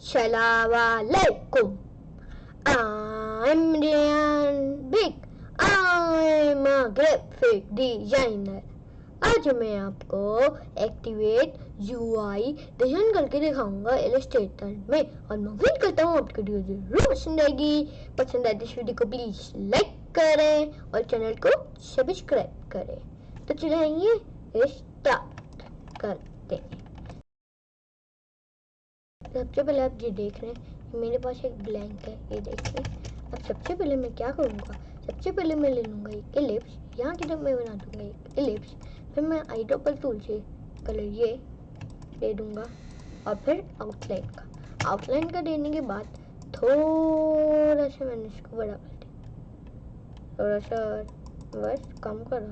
Assalamualaikum. I'm Rayyan Big. I'm a graphic designer. आज मैं आपको एक्टिवेट यूआई डिजाइन करके दिखाऊंगा इलस्ट्रेटर में, और मैं उम्मीद करता हूँ आपको वीडियो जरूर पसंद आएगी। पसंद आए तो इस वीडियो को प्लीज लाइक करें और चैनल को सब्सक्राइब करें। तो चलिए स्टार्ट करते हैं। सबसे पहले आप ये देख रहे हैं मेरे पास एक ब्लैंक है, ये देखिए। अब सबसे पहले मैं क्या करूँगा, सबसे पहले मैं ले लूँगा एक एलिप्स, यहाँ की तरफ मैं बना दूँगा एक एलिप्स, फिर मैं आईड्रॉपर टूल से कलर ये दे दूँगा और फिर आउटलाइन का देने के बाद थोड़ा सा मैंने इसको बड़ा कर दिया, थोड़ा सा बस कम करा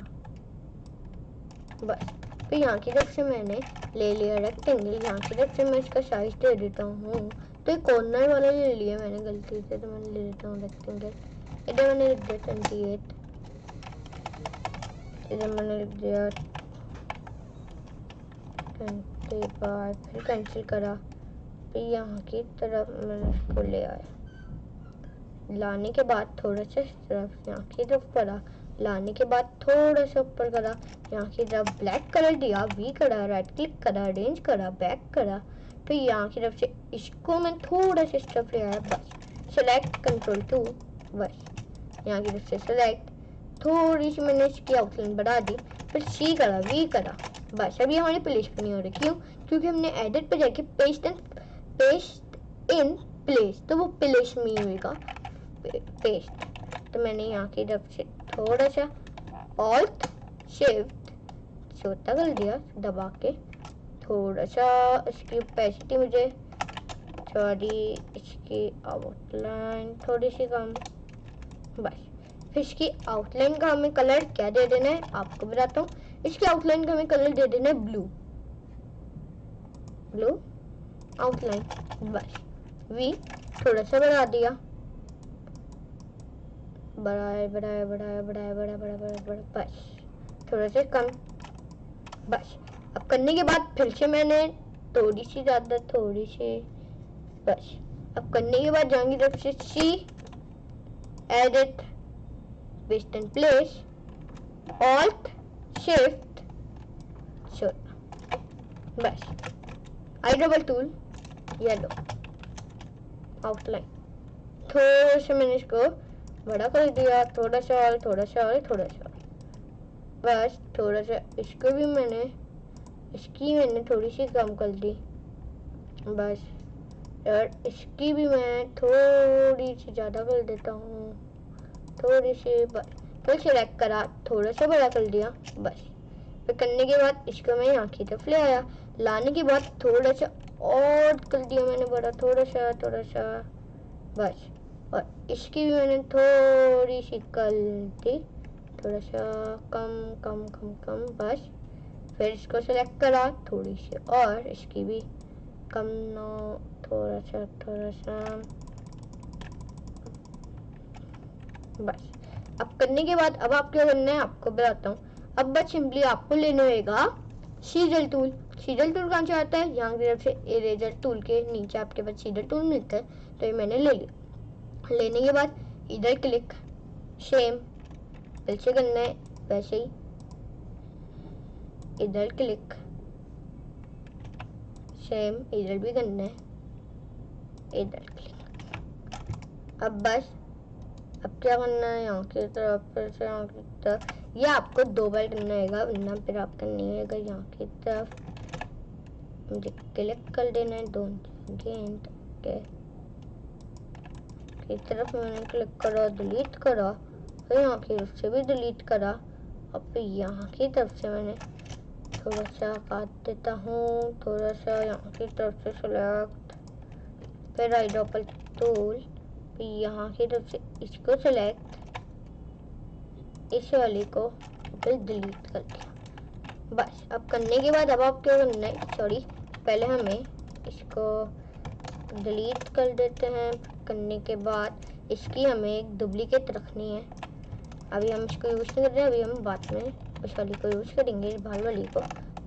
बस। फिर यहाँ की तरफ से मैंने ले लिया रेक्टेंगल, यहाँ की तरफ से मैं इसका साइज दे देता हूँ। तो एक कॉर्नर वाला ले लिया मैंने गलती से, तो मैंने ले लेता हूँ रेक्टेंगल। इधर मैंने लिख दिया 28, इधर मैंने लिख दिया 25, फिर कैंसिल करा। फिर यहाँ की तरफ मैंने इसको ले आया, लाने के बाद थोड़ा सा इस तरफ यहाँ की तरफ करा, लाने के बाद थोड़ा सा ऊपर करा, यहाँ की तरफ ब्लैक कलर दिया, वी करा, राइट क्लिक करा, अरेंज करा, बैक करा। फिर यहाँ की तरफ से इसको मैं थोड़ा सा इस तरफ ले आया, बस सेलेक्ट कंट्रोल 2, बस यहाँ की तरफ से सेलेक्ट, थोड़ी सी मैंने इसकी आउटलाइन बढ़ा दी, फिर सी करा, वी करा, बस। अभी हमारी प्लेस पे नहीं हो रही, क्यों? क्योंकि हमने एडिट पे जाके पेस्ट इन प्लेस, तो वो प्लेस में ही होगा पेस्ट। तो मैंने यहाँ की तरफ से थोड़ा सा ऑल्ट शिफ्ट छोटा कर दिया दबा के, थोड़ा सा इसकी ओपेसिटी मुझे थोड़ी, इसकी आउटलाइन थोड़ी सी कम, बस। फिर इसकी आउटलाइन का हमें कलर क्या दे देना है आपको बताता हूँ। इसकी आउटलाइन का हमें कलर दे देना है ब्लू आउटलाइन, बस। वी थोड़ा सा बढ़ा दिया, बढ़ाए, बस थोड़ा सा कम, बस। अब करने के बाद फिर से मैंने थोड़ी सी ज़्यादा, थोड़ी सी, बस। अब करने के बाद जाएंगे तरफ से c, edit, paste in place, alt shift छोटा, बस। आईड्रॉपर टूल, येलो, आउटलाइन, थोड़ा सा मैंने इसको बड़ा कर दिया, थोड़ा सा और, थोड़ा सा और, थोड़ा सा और, बस। थोड़ा सा इसको भी मैंने, इसकी मैंने थोड़ी सी कम कर दी, बस। और इसकी भी मैं थोड़ी सी ज़्यादा कर देता हूँ, थोड़ी सी, बस। फिर सिलेक्ट करा, थोड़ा सा बड़ा कर दिया, बस। फिर करने के बाद इसको मैं यहाँ की तरफ ले आया, लाने के बाद थोड़ा सा और कर दिया मैंने बड़ा, थोड़ा सा, बस। और इसकी भी मैंने थोड़ी सी कर दी, थोड़ा सा कम, बस। फिर इसको सेलेक्ट करा, थोड़ी सी और, इसकी भी कम, थोड़ा सा, बस। अब करने के बाद अब आप क्या करना है आपको बताता हूँ। अब बस सिंपली आपको लेना होगा सीजल टूल। सीजल टूल कहाँ से आता है? यहाँ की तरफ से इरेजर टूल के नीचे आपके पास सीजल टूल मिलता है, तो ये मैंने ले लिया। लेने के बाद इधर क्लिक, सेम फिर से करना है वैसे ही, इधर क्लिक, सेम इधर भी करना है, इधर क्लिक। अब बस, अब क्या करना है, यहाँ की तरफ, फिर से यहाँ की तरफ, ये आपको 2 बार करना होगा, वरना फिर आपका नहीं होगा। यहाँ की तरफ मुझे क्लिक कर देना है, दोनों गेंद की तरफ मैंने क्लिक करा, डिलीट करा, फिर यहाँ की तरफ से भी डिलीट करा, और फिर यहाँ की तरफ से मैंने थोड़ा सा काट देता हूँ, थोड़ा सा यहाँ की तरफ से सेलेक्ट, फिर आईड्रॉपर टूल, फिर यहाँ की तरफ से इसको सेलेक्ट, इस वाले को फिर डिलीट कर दिया, बस। अब करने के बाद अब आप क्या करना है, सॉरी, पहले हमें इसको डिलीट कर देते हैं। करने के बाद इसकी हमें एक डुप्लीकेट रखनी है, अभी हम इसको यूज़ नहीं कर रहे हैं, अभी हम बाद में इस वाली को यूज़ करेंगे, बाल वाली को।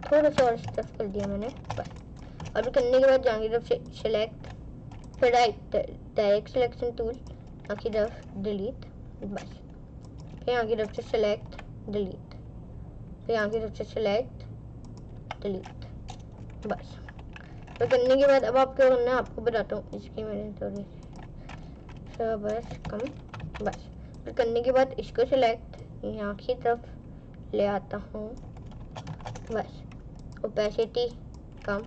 थोड़ा सा और स्टफ कर दिया मैंने, बस। और करने के बाद जाएंगे तरफ से सेलेक्ट, फिर डायरेक्ट सिलेक्शन टूल, यहाँ की तरफ डिलीट, बस। फिर यहाँ की तरफ से सेलेक्ट डिलीट, फिर यहाँ की तरफ से सेलेक्ट डिलीट, बस। तो करने के बाद अब आप क्या करना है आपको बताता हूँ। इसकी मैंने थोड़ी बस कम, बस। फिर करने के बाद इसको सिलेक्ट यहाँ की तरफ ले आता हूँ, बस। ओपेसिटी कम,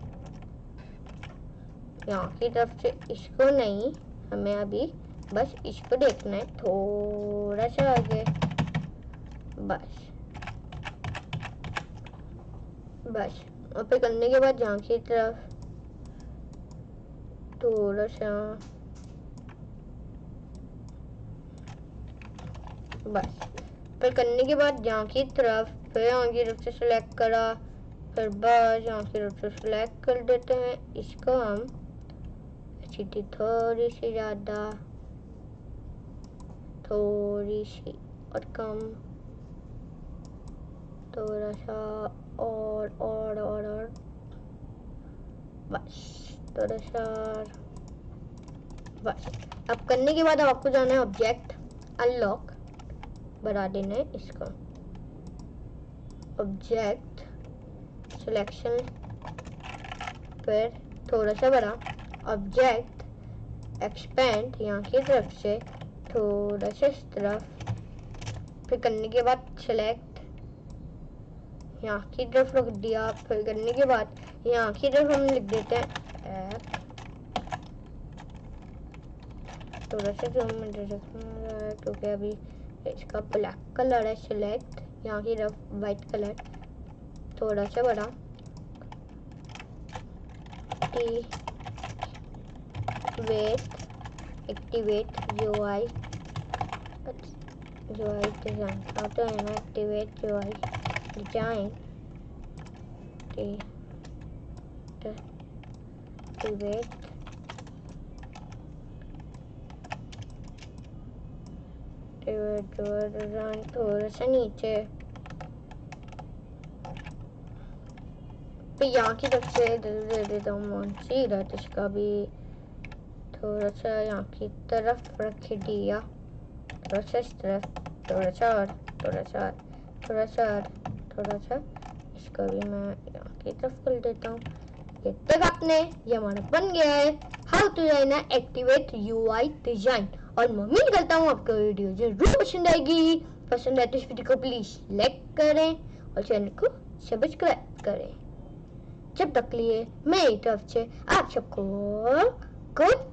यहाँ की तरफ से इसको नहीं, हमें अभी बस इसको देखना है थोड़ा सा आगे, बस बस। और फिर करने के बाद यहाँ की तरफ थोड़ा सा, बस। फिर करने के बाद यहाँ की तरफ, फिर यहाँ की तरफ से सिलेक्ट करा, फिर बस यहाँ की तरफ से सिलेक्ट कर देते हैं। इसको हम सीधी थोड़ी सी ज़्यादा, थोड़ी सी और कम, थोड़ा सा और बस थोड़ा सा, बस। अब करने के बाद अब आपको जाना है ऑब्जेक्ट अनलॉक, बढ़ा देना है इसको, ऑब्जेक्ट सिलेक्शन, फिर थोड़ा सा बड़ा, ऑब्जेक्ट एक्सपेंड यहाँ की तरफ से थोड़ा सा इस तरफ, फिर करने के बाद सिलेक्ट यहाँ की तरफ रख दिया। फिर करने के बाद यहाँ की तरफ हम लिख देते हैं ऐप, थोड़ा सा जो हमें क्योंकि अभी इसका ब्लैक कलर है। सिलेक्ट यहाँ की तरफ वाइट कलर, थोड़ा सा बड़ा, एक्टिवेट यूआई डिजाइन, आता है ना, activate UI design, activate design, थोड़ा सा नीचे, फिर यहाँ की तरफ से दे देता हूँ सीरत, इसका भी थोड़ा सा यहाँ की तरफ रख दिया, थोड़ा सा इस तरफ, थोड़ा सा और थोड़ा सा, थोड़ा सा और थोड़ा सा, इसका भी मैं यहाँ की तरफ कर देता हूँ। ये तक आपने, ये हमारा बन गया है how to design activate UI design. और मैं उम्मीद करता हूँ आपको वीडियो जरूर पसंद आएगी। पसंद आए तो इस वीडियो को प्लीज लाइक करें और चैनल को सब्सक्राइब करें। जब तक लिए मेरी तरफ से आप सबको गुड